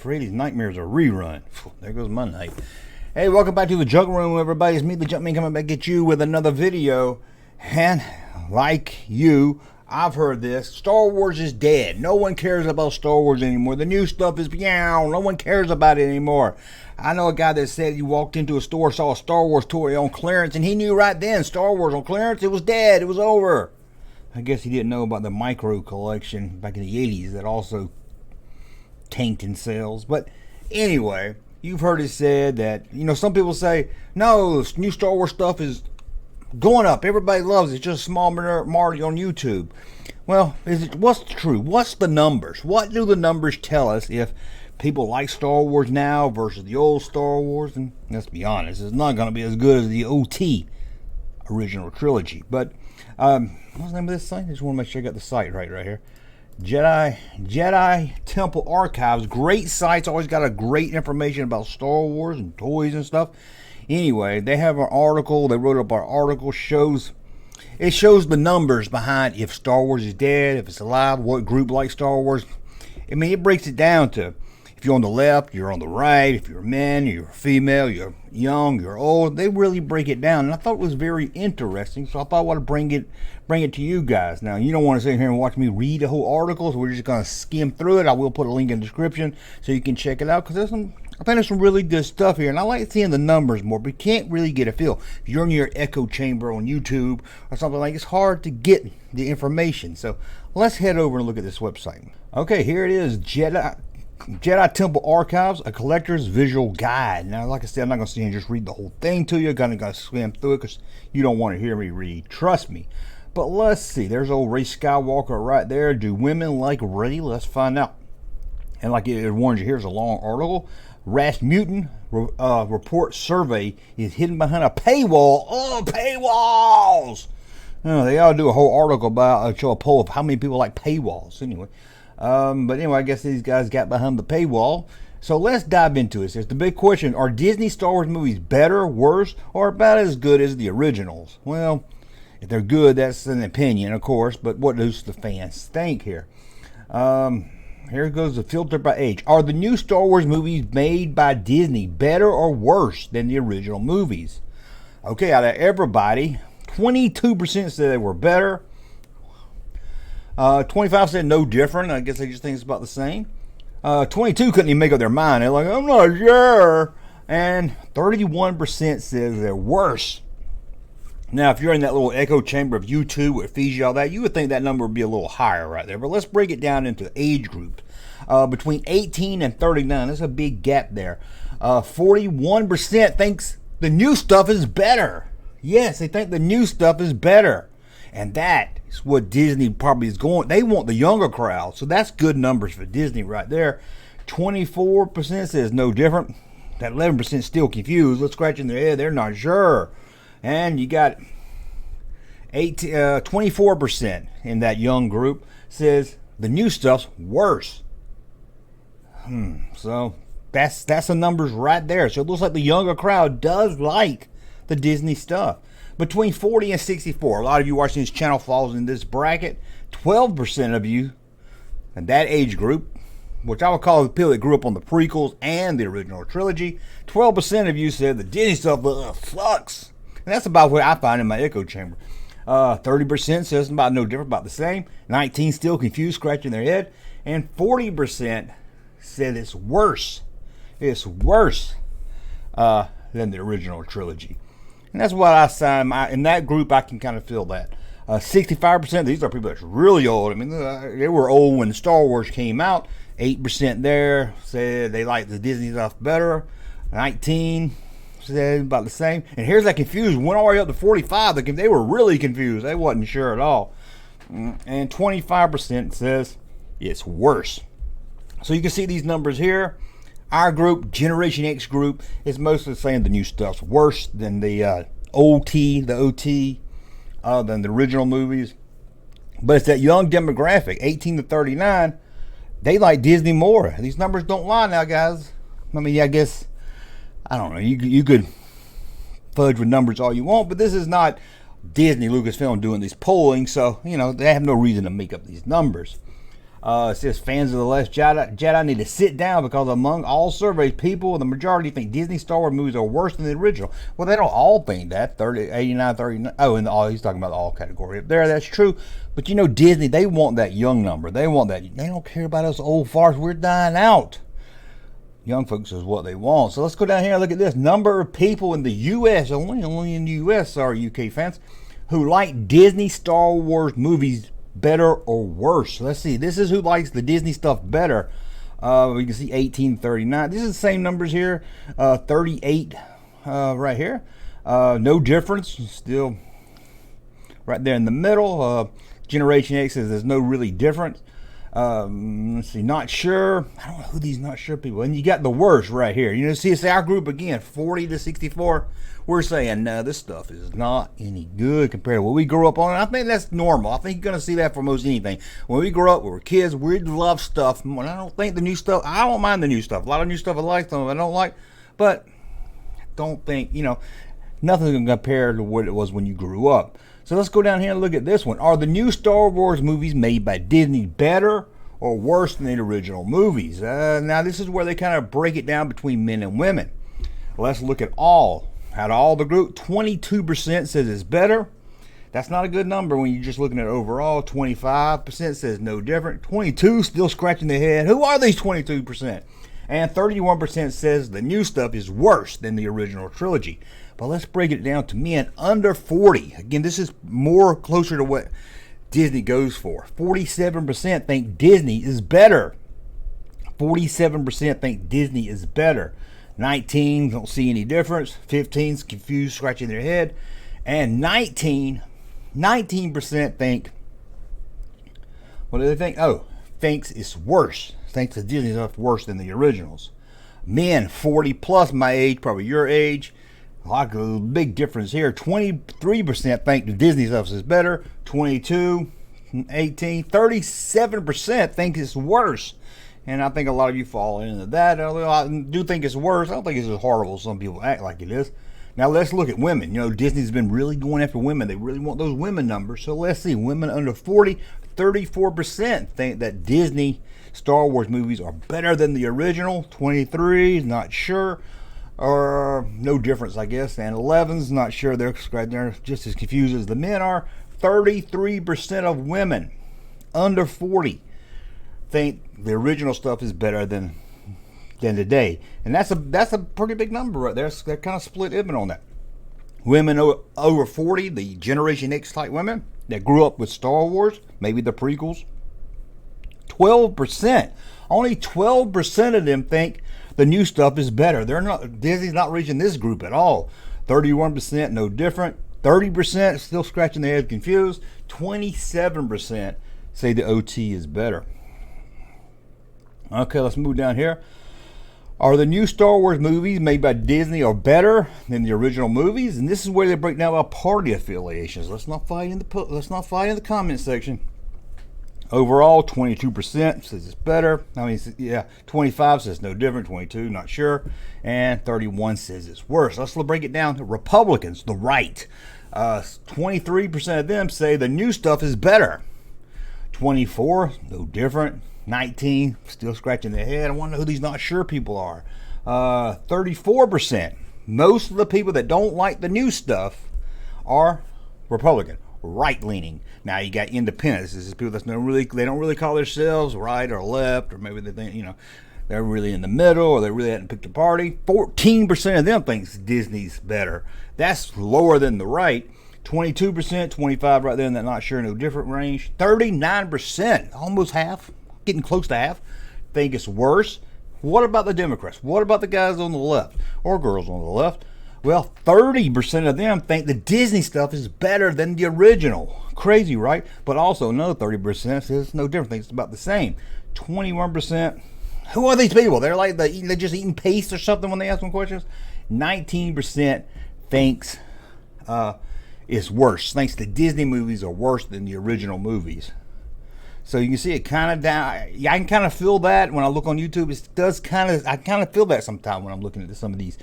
Freddy's Nightmares are rerun. There goes my night. Hey, welcome back to the Junk Room, everybody. It's me, the Junkman, coming back at you with another video. And like you, I've heard this. Star Wars is dead. No one cares about Star Wars anymore. The new stuff is meow. No one cares about it anymore. I know a guy that said he walked into a store, saw a Star Wars toy on clearance, and he knew right then Star Wars on clearance, it was dead. It was over. I guess he didn't know about the micro collection back in the 80s that also tanked in sales. But anyway, you've heard it said that, some people say, no, new Star Wars stuff is going up. Everybody loves it. It's just a small minority on YouTube. Well, what's true? What's the numbers? What do the numbers tell us if people like Star Wars now versus the old Star Wars? And let's be honest, it's not going to be as good as the OT original trilogy. But what's the name of this site? I just want to make sure I got the site right here. Jedi Temple Archives. Great sites. Always got a great information about Star Wars and toys and stuff. Anyway, they have an article. They wrote up our article. It shows the numbers behind if Star Wars is dead, if it's alive, what group likes Star Wars. I mean, it breaks it down to if you're on the left, you're on the right, if you're a man, you're a female, you're young, you're old. They really break it down, and I thought it was very interesting, so I thought I would bring it to you guys. Now, you don't want to sit here and watch me read the whole article, so we're just going to skim through it. I will put a link in the description so you can check it out, because I think there's some really good stuff here, and I like seeing the numbers more, but you can't really get a feel. If you're in your echo chamber on YouTube or something like, it's hard to get the information. So let's head over and look at this website. Okay, here it is, Jedi Temple Archives, a collector's visual guide. Now, like I said, I'm not going to sit here and just read the whole thing to you. I'm going to swim through it because you don't want to hear me read. Trust me. But let's see. There's old Rey Skywalker right there. Do women like Rey? Let's find out. And like it warns you, here's a long article. Rasputin report survey is hidden behind a paywall. Oh, paywalls! They ought to do a whole article about, show a poll of how many people like paywalls. Anyway. But anyway, I guess these guys got behind the paywall. So let's dive into it. There's the big question. Are Disney Star Wars movies better, worse, or about as good as the originals? Well, if they're good, that's an opinion, of course. But what do the fans think here? Here goes the filter by age. Are the new Star Wars movies made by Disney better or worse than the original movies? Okay, out of everybody, 22% said they were better. 25 said no different. I guess they just think it's about the same. 22 couldn't even make up their mind. They're like, I'm not sure. And 31% says they're worse. Now, if you're in that little echo chamber of YouTube where it feeds you all that, you would think that number would be a little higher right there. But let's break it down into age groups. Between 18 and 39, there's a big gap there. 41% thinks the new stuff is better. Yes, they think the new stuff is better. And that is what Disney probably is going. They want the younger crowd. So that's good numbers for Disney right there. 24% says no different. That 11% still confused. Let's scratch in their head. They're not sure. And you got 24% in that young group says the new stuff's worse. So that's the numbers right there. So it looks like the younger crowd does like the Disney stuff. Between 40 and 64, a lot of you watching this channel falls in this bracket. 12% of you in that age group, which I would call the people that grew up on the prequels and the original trilogy, 12% of you said the Disney stuff sucks. And that's about what I find in my echo chamber. 30% says about no different, about the same. 19% still confused, scratching their head. And 40% said it's worse. It's worse than the original trilogy. And that's what I signed. In that group, I can kind of feel that. 65%, these are people that's really old. I mean, they were old when Star Wars came out. 8% there said they like the Disney stuff better. 19% said about the same. And here's that confused. Went all the way up to 45%. They were really confused. They wasn't sure at all. And 25% says it's worse. So you can see these numbers here. Our group, Generation X group, is mostly saying the new stuff's worse than the OT, than the original movies. But it's that young demographic, 18 to 39, they like Disney more. These numbers don't lie now, guys. I mean, I guess, I don't know, you could fudge with numbers all you want, but this is not Disney, Lucasfilm doing these polling, so, they have no reason to make up these numbers. It says fans of The Last Jedi need to sit down because among all surveys, people, the majority think Disney Star Wars movies are worse than the original. Well, they don't all think that. 89, 39. Oh, and he's talking about the all category up there. That's true. But you know, Disney, they want that young number. They want that. They don't care about us old farts. We're dying out. Young folks is what they want. So let's go down here and look at this. Number of people in the U.S., only in the U.S., sorry, UK fans, who like Disney Star Wars movies better or worse. Let's see. This is who likes the Disney stuff better. We can see 1839. This is the same numbers here. 38 right here. No difference. Still right there in the middle. Generation X says there's no really difference. Let's see. Not sure. I don't know who these not sure people. And you got the worst right here. You know, see, it's our group again, 40 to 64. We're saying, no, this stuff is not any good compared to what we grew up on. And I think that's normal. I think you're going to see that for most anything. When we grew up, we were kids, we love stuff. And I don't think the new stuff, I don't mind the new stuff. A lot of new stuff I like, some of it I don't like. But I don't think, you know, nothing's going to compare to what it was when you grew up. So let's go down here and look at this one. Are the new Star Wars movies made by Disney better or worse than the original movies? Now, this is where they kind of break it down between men and women. Let's look at all. Out of all the group, 22% says it's better. That's not a good number when you're just looking at overall. 25% says no different. 22% still scratching their head. Who are these 22%? And 31% says the new stuff is worse than the original trilogy. But let's break it down to men under 40. Again, this is more closer to what Disney goes for. 47% think Disney is better. 47% think Disney is better. 19 don't see any difference. 15's confused, scratching their head. And 19% think, what do they think? Oh, thinks it's worse. Thinks the Disney stuff worse than the originals. Men 40 plus, my age, probably your age. Like a big difference here. 23% think the Disney stuff is better. 22, 18, 37% think it's worse. And I think a lot of you fall into that. I do think it's worse. I don't think it's as horrible as some people act like it is. Now let's look at women. You know, Disney's been really going after women. They really want those women numbers. So let's see. Women under 40, 34% think that Disney Star Wars movies are better than the original. 23 is not sure. Or no difference, I guess. And 11's not sure. They're just as confused as the men are. 33% of women under 40 think the original stuff is better than today, and that's a pretty big number right there. They're kind of split even on that. Women over 40, the Generation X type women that grew up with Star Wars, maybe the prequels, 12%. Only 12% of them think the new stuff is better. Disney's not reaching this group at all. 31% no different. 30% still scratching their head confused. 27% say the OT is better. Okay, let's move down here. Are the new Star Wars movies made by Disney are better than the original movies? And this is where they break down about party affiliations. Let's not fight in the comment section. Overall, 22% says it's better. 25 says no different. 22 not sure, and 31 says it's worse. Let's break it down. Republicans, the right, 23% of them say the new stuff is better. 24 no different. 19 still scratching their head. I wonder who these not sure people are. 34%. Most of the people that don't like the new stuff are Republican, right-leaning. Now you got independents. This is people that they don't really call themselves right or left, or maybe they think they're really in the middle, or they really hadn't picked a party. 14% of them thinks Disney's better. That's lower than the right. 22%, 25 right there in that not sure, no different range. 39%, almost half, getting close to half, think it's worse. What about the Democrats? What about the guys on the left or girls on the left? Well, 30% of them think the Disney stuff is better than the original. Crazy, right? But also another 30% says no different, thinks it's about the same. 21%. Who are these people? They're like they're just eating paste or something when they ask them questions. 19% thinks it's worse. Thinks the Disney movies are worse than the original movies. So you can see it kind of down. Yeah, I can kind of feel that when I look on YouTube. I kind of feel that sometimes when I'm looking at some of these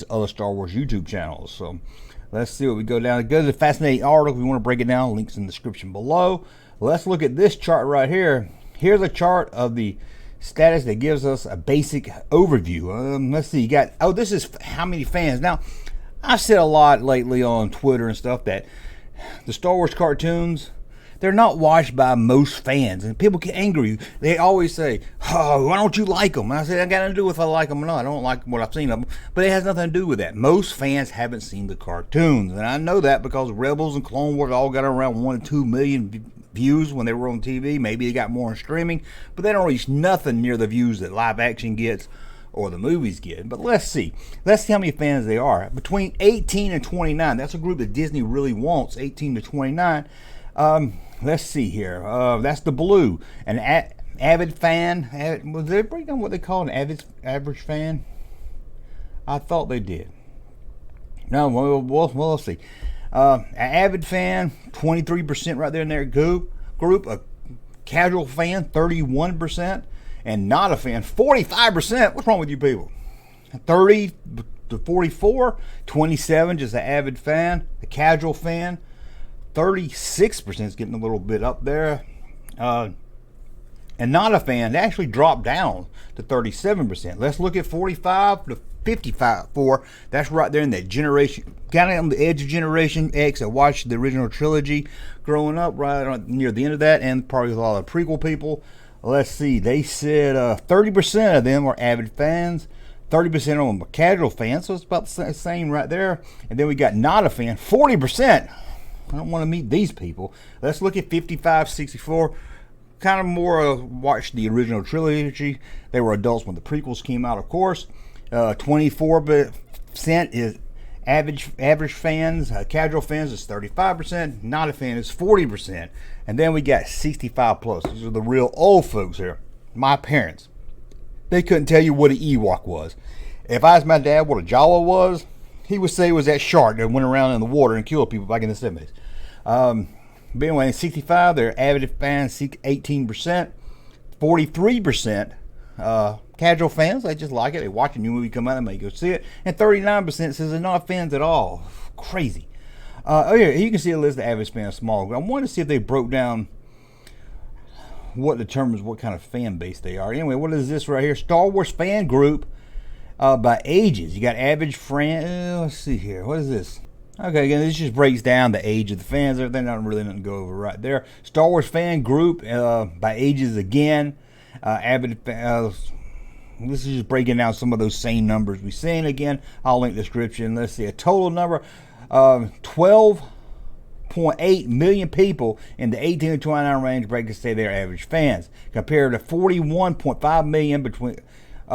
other Star Wars YouTube channels. So let's see what we go down. Go to the fascinating article. If you want to break it down, links in the description below. Let's look at this chart right here. Here's a chart of the status that gives us a basic overview. Let's see, you got, oh, this is how many fans. Now, I've said a lot lately on Twitter and stuff that the Star Wars cartoons, they're not watched by most fans, and people get angry. They always say, "Oh, why don't you like them?" And I said, "I got nothing to do with if I like them or not. I don't like what I've seen of them." But it has nothing to do with that. Most fans haven't seen the cartoons, and I know that because Rebels and Clone Wars all got around 1 to 2 million views when they were on TV. Maybe they got more in streaming, but they don't reach nothing near the views that live action gets or the movies get. But let's see how many fans they are. Between 18 and 29, that's a group that Disney really wants, 18 to 29. Let's see here. That's the blue. An avid fan. Was they break down what they call an average fan? I thought they did. No, well, let's see. An avid fan, 23% right there in their group. A casual fan, 31%. And not a fan, 45%. What's wrong with you people? 30 to 44, 27 just an avid fan. A casual fan, 36% is getting a little bit up there. And not a fan, they actually dropped down to 37%. Let's look at 45 to 54. That's right there in that generation, kind of on the edge of Generation X. I watched the original trilogy growing up, right near the end of that, and probably a lot of prequel people. Let's see, they said 30% of them are avid fans, 30% of them are casual fans, so it's about the same right there. And then we got not a fan, 40%. I don't want to meet these people. Let's look at 55, 64. Kind of more watched the original trilogy. They were adults when the prequels came out, of course. 24% is average fans. Casual fans is 35%. Not a fan is 40%. And then we got 65 plus. These are the real old folks here. My parents. They couldn't tell you what an Ewok was. If I asked my dad what a Jawa was, he would say it was that shark that went around in the water and killed people back in the 70s. But anyway, in 65, they're avid fans, 18%. 43% casual fans, they just like it. They watch a new movie come out, they may go see it. And 39% says they're not fans at all. Crazy. Here you can see a list of avid fans, small. I wanted to see if they broke down what determines what kind of fan base they are. Anyway, what is this right here? Star Wars fan group by ages. You got average friend. Let's see here. What is this? Okay, again, this just breaks down the age of the fans. Everything, not really nothing to go over right there. Star Wars fan group by ages again. Avid. This is just breaking down some of those same numbers we've seen. Again, I'll link the description. Let's see a total number. 12.8 million people in the 18 to 29 range break to say they're average fans, compared to 41.5 million between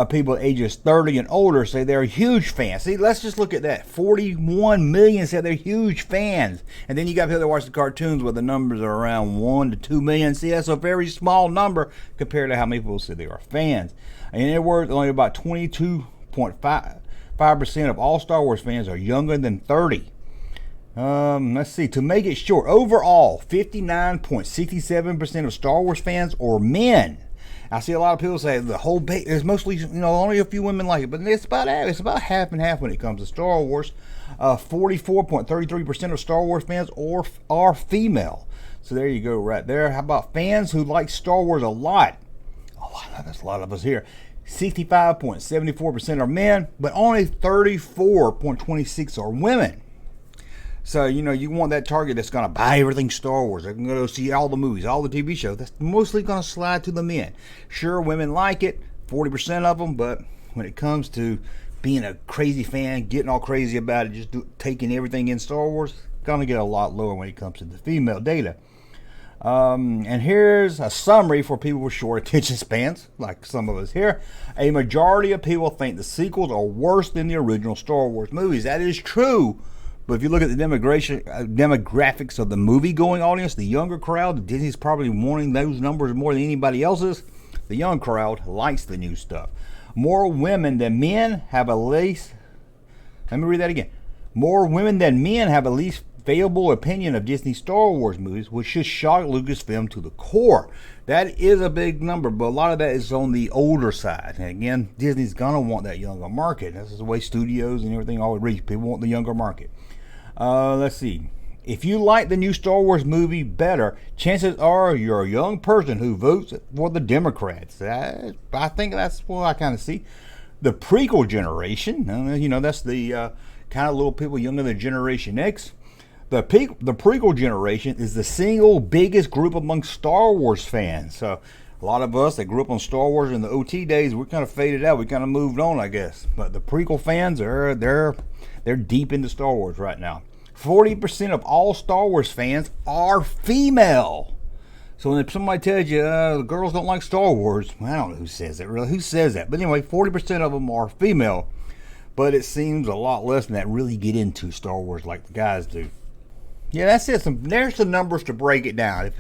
people ages 30 and older say they're huge fans. See, let's just look at that. 41 million say they're huge fans. And then you got people that watch the cartoons where the numbers are around 1 to 2 million. See, that's a very small number compared to how many people say they are fans. In other words, only about 22.5% of all Star Wars fans are younger than 30. Let's see, to make it short, overall 59.67% of Star Wars fans are men. I see a lot of people say the whole base is mostly, only a few women like it, but it's about half and half when it comes to Star Wars. 44.33% of Star Wars fans are female. So there you go, right there. How about fans who like Star Wars a lot? That's a lot of us here. 65.74% are men, but only 34.26% are women. So, you want that target that's going to buy everything Star Wars. They're going to go see all the movies, all the TV shows. That's mostly going to slide to the men. Sure, women like it, 40% of them, but when it comes to being a crazy fan, getting all crazy about it, just taking everything in Star Wars, going to get a lot lower when it comes to the female data. And here's a summary for people with short attention spans, like some of us here. A majority of people think the sequels are worse than the original Star Wars movies. That is true. But if you look at the demographics of the movie-going audience, the younger crowd, Disney's probably wanting those numbers more than anybody else's. The young crowd likes the new stuff. More women than men have at least... Let me read that again. More women than men have at least favorable opinion of Disney Star Wars movies, which should shock Lucasfilm to the core. That is a big number, but a lot of that is on the older side. And again, Disney's going to want that younger market. This is the way studios and everything always reach. People want the younger market. Let's see. If you like the new Star Wars movie better, chances are you're a young person who votes for the Democrats. I think that's what I kind of see. The prequel generation, that's the kind of little people younger than Generation X. The prequel generation is the single biggest group among Star Wars fans. So a lot of us that grew up on Star Wars in the OT days, we kind of faded out. We kind of moved on, I guess. But the prequel fans they're deep into Star Wars right now. 40% of all Star Wars fans are female. So when somebody tells you the girls don't like Star Wars, well, I don't know who says that really. Who says that? But anyway, 40% of them are female. But it seems a lot less than that really get into Star Wars like the guys do. Yeah, that's it. There's the numbers to break it down. If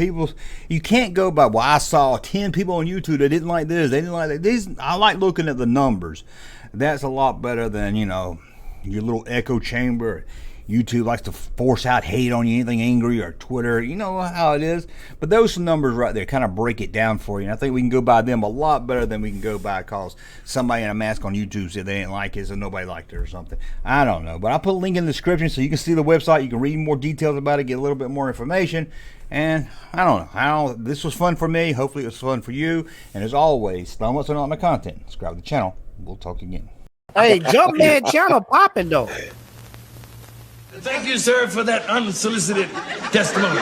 you can't go by, well, I saw 10 people on YouTube that didn't like this, they didn't like that. I like looking at the numbers. That's a lot better than, your little echo chamber. YouTube likes to force out hate on you, anything angry, or Twitter. You know how it is. But those numbers right there kind of break it down for you. And I think we can go by them a lot better than we can go by because somebody in a mask on YouTube said they didn't like it, so nobody liked it or something. I don't know. But I'll put a link in the description so you can see the website. You can read more details about it, get a little bit more information. And I don't know. This was fun for me. Hopefully it was fun for you. And as always, thumbs up on my content. Subscribe to the channel. We'll talk again. Hey, Junkman channel popping though. Thank you, sir, for that unsolicited testimony.